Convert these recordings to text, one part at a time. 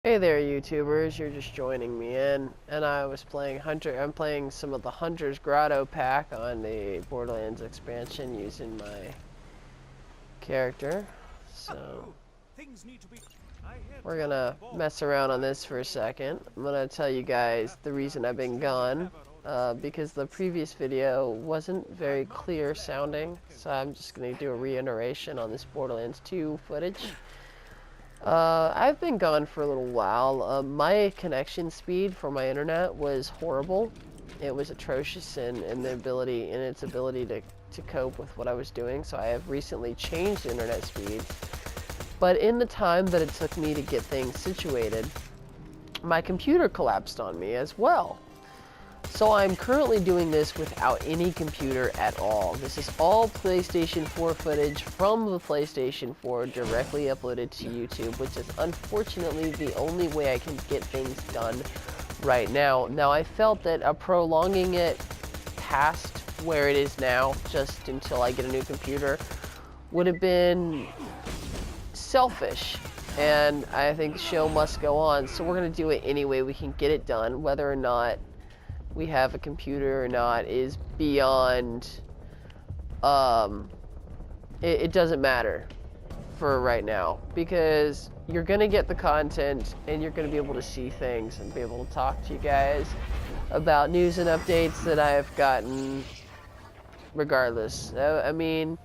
Hey there, YouTubers. You're just joining me in, and I was playing I'm playing some of the Hunter's Grotto pack on the Borderlands expansion using my character. So we're gonna mess around on this for a second. I'm gonna tell you guys the reason I've been gone, because the previous video wasn't very clear sounding. So I'm just gonna do a reiteration on this Borderlands 2 footage. I've been gone for a little while. My connection speed for my internet was horrible. It was atrocious in its ability to cope with what I was doing, so I have recently changed internet speeds. But in the time that it took me to get things situated, my computer collapsed on me as well. So I'm currently doing this without any computer at all. This is all PlayStation 4 footage from the PlayStation 4 directly uploaded to YouTube, which is unfortunately the only way I can get things done right now. Now, I felt that prolonging it past where it is now, just until I get a new computer, would have been selfish. And I think the show must go on, so we're going to do it anyway. We can get it done, whether or not we have a computer or not is beyond, it doesn't matter for right now, because you're gonna get the content and you're gonna be able to see things and be able to talk to you guys about news and updates that I've gotten regardless. I mean,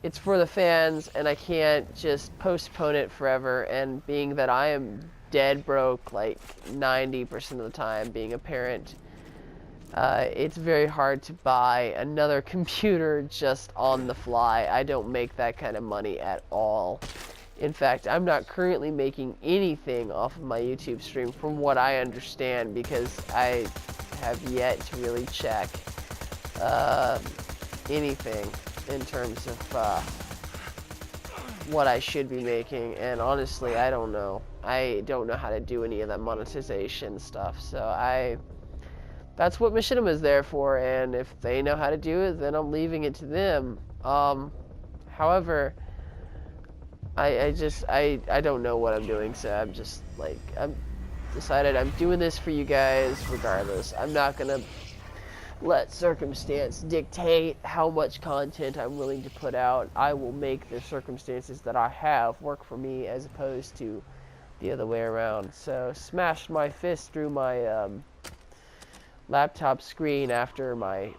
it's for the fans, and I can't just postpone it forever, and being that I am dead broke like 90% of the time being a parent, it's very hard to buy another computer just on the fly. I don't make that kind of money at all. In fact, I'm not currently making anything off of my YouTube stream from what I understand, because I have yet to really check anything in terms of what I should be making, and honestly, I don't know. I don't know how to do any of that monetization stuff, so that's what Machinima is there for, and if they know how to do it, then I'm leaving it to them. However, I don't know what I'm doing, so I'm just like, I'm decided I'm doing this for you guys regardless. I'm not gonna let circumstance dictate how much content I'm willing to put out. I will make the circumstances that I have work for me, as opposed to the other way around. So, smashed my fist through my laptop screen after my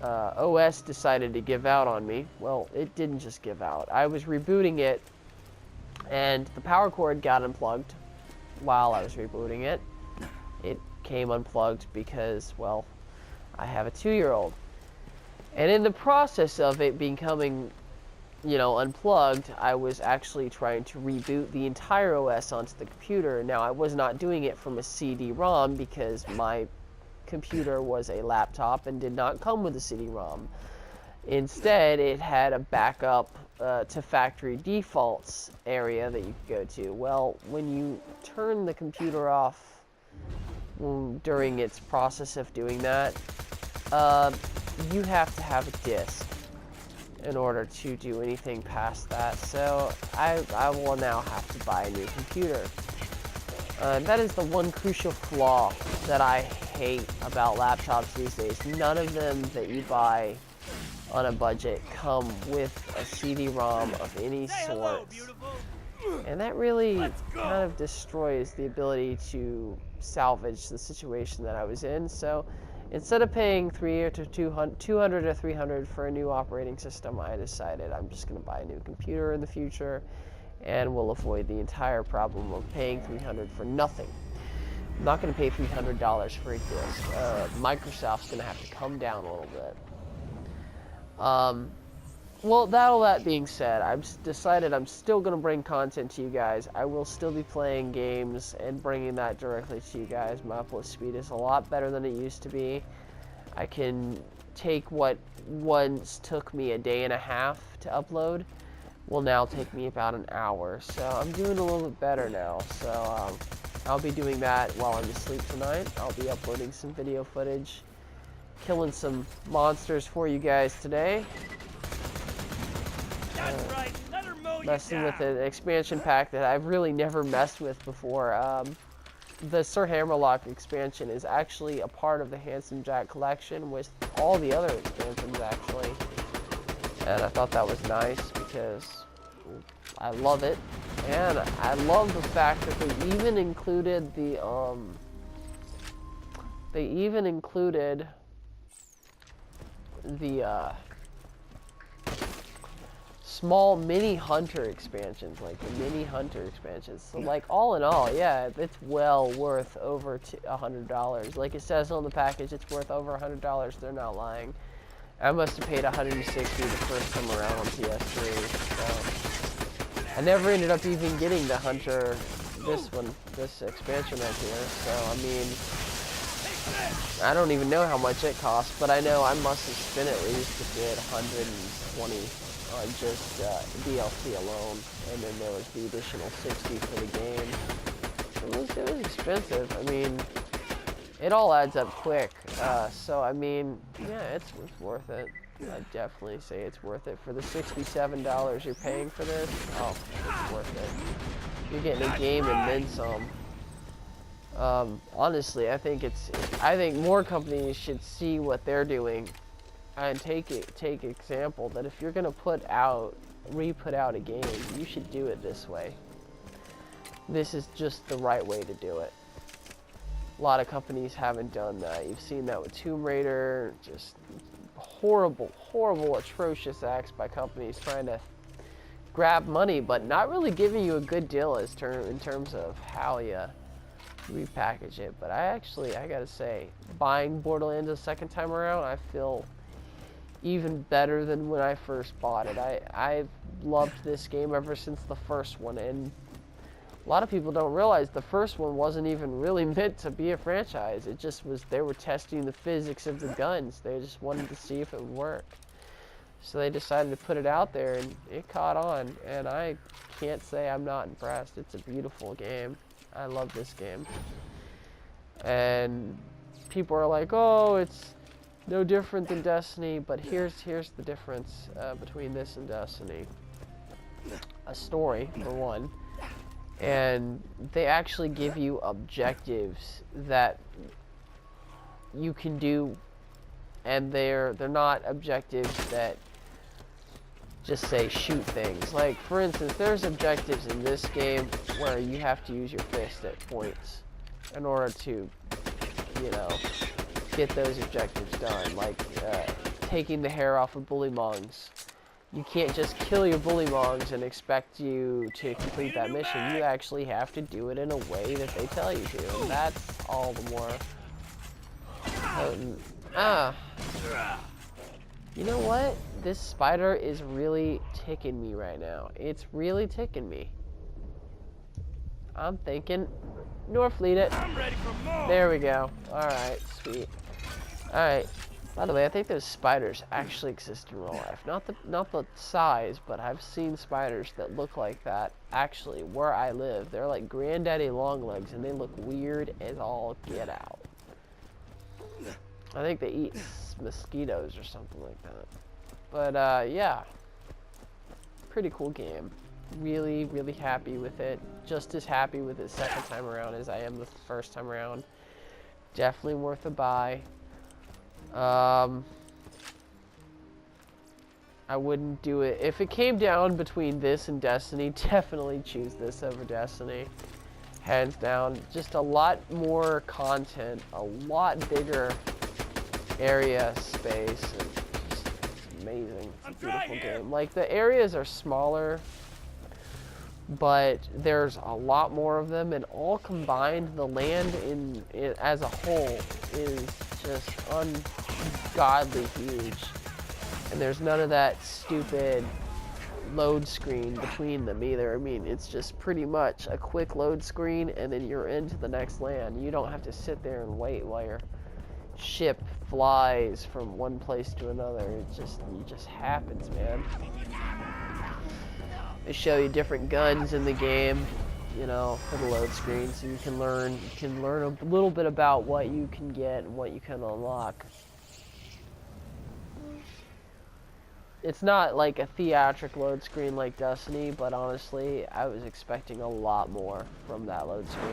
OS decided to give out on me. Well, it didn't just give out. I was rebooting it, and the power cord got unplugged while I was rebooting it. It came unplugged because, well, I have a 2-year-old. And in the process of it becoming, unplugged, I was actually trying to reboot the entire OS onto the computer. Now, I was not doing it from a CD-ROM because my computer was a laptop and did not come with a CD-ROM. Instead, it had a backup to factory defaults area that you could go to. Well, when you turn the computer off during its process of doing that, you have to have a disk in order to do anything past that. So I will now have to buy a new computer. That is the one crucial flaw that I hate about laptops these days. None of them that you buy on a budget come with a CD-ROM of any sort. And that really kind of destroys the ability to salvage the situation that I was in. So instead of paying $200 or $300 for a new operating system, I decided I'm just going to buy a new computer in the future, and we'll avoid the entire problem of paying $300 for nothing. I'm not going to pay $300 for a disc. Microsoft's going to have to come down a little bit. Well, that being said, I've decided I'm still going to bring content to you guys. I will still be playing games and bringing that directly to you guys. My upload speed is a lot better than it used to be. I can take what once took me a day and a half to upload will now take me about an hour. So I'm doing a little bit better now. So I'll be doing that while I'm asleep tonight. I'll be uploading some video footage, killing some monsters for you guys today. That's right. Another messing with an expansion pack that I've really never messed with before. The Sir Hammerlock expansion is actually a part of the Handsome Jack collection with all the other expansions, actually. And I thought that was nice because I love it. And I love the fact that they even included the, small mini hunter expansions, like the mini hunter expansions. So like all in all, yeah, it's well worth over $100. Like it says on the package, it's worth over $100. They're not lying. I must have paid $160 the first time around on PS3. So I never ended up even getting the hunter, this expansion right here. So I mean, I don't even know how much it costs, but I know I must have spent at least a good 120 on just DLC alone, and then there was the additional 60 for the game. It was expensive. I mean, it all adds up quick. So I mean, yeah, it's worth it. I'd definitely say it's worth it for the $67 you're paying for this. Oh, it's worth it. You're getting a game and then some. Honestly, I think more companies should see what they're doing and take example that if you're gonna re-put out a game, you should do it this way. This is just the right way to do it. A lot of companies haven't done that. You've seen that with Tomb Raider, just horrible, atrocious acts by companies trying to grab money, but not really giving you a good deal in terms of how you repackage it. But I gotta say, buying Borderlands a second time around, I feel even better than when I first bought it. I've loved this game ever since the first one, and a lot of people don't realize the first one wasn't even really meant to be a franchise. It just was, they were testing the physics of the guns. They just wanted to see if it would work. So they decided to put it out there, and it caught on, and I can't say I'm not impressed. It's a beautiful game. I love this game. And people are like, oh, it's no different than Destiny, but here's the difference between this and Destiny. A story, for one. And they actually give you objectives that you can do, and they're not objectives that just say shoot things. Like, for instance, there's objectives in this game where you have to use your fist at points in order to, get those objectives done. Like, taking the hair off of bullymongs. You can't just kill your bullymongs and expect you to complete that mission. You actually have to do it in a way that they tell you to, and that's all the more potent. You know what? This spider is really ticking me right now. It's really ticking me. I'm thinking, Norfleet it. I'm ready for more. There we go. Alright, sweet. Alright. By the way, I think those spiders actually exist in real life. Not the size, but I've seen spiders that look like that actually where I live. They're like granddaddy longlegs, and they look weird as all get out. I think they eat mosquitoes or something like that. But yeah, pretty cool game. Really, really happy with it. Just as happy with it second time around as I am the first time around. Definitely worth a buy. I wouldn't do it. If it came down between this and Destiny, definitely choose this over Destiny. Hands down. Just a lot more content, a lot bigger area space, and just, it's amazing. It's a beautiful game. Like, the areas are smaller, but there's a lot more of them, and all combined, the land as a whole is just ungodly huge. And there's none of that stupid load screen between them either. I mean, it's just pretty much a quick load screen, and then you're into the next land. You don't have to sit there and wait while your ship flies from one place to another. It just happens, man. They show you different guns in the game, for the load screen, so you can learn a little bit about what you can get and what you can unlock. It's not like a theatric load screen like Destiny, but honestly, I was expecting a lot more from that load screen.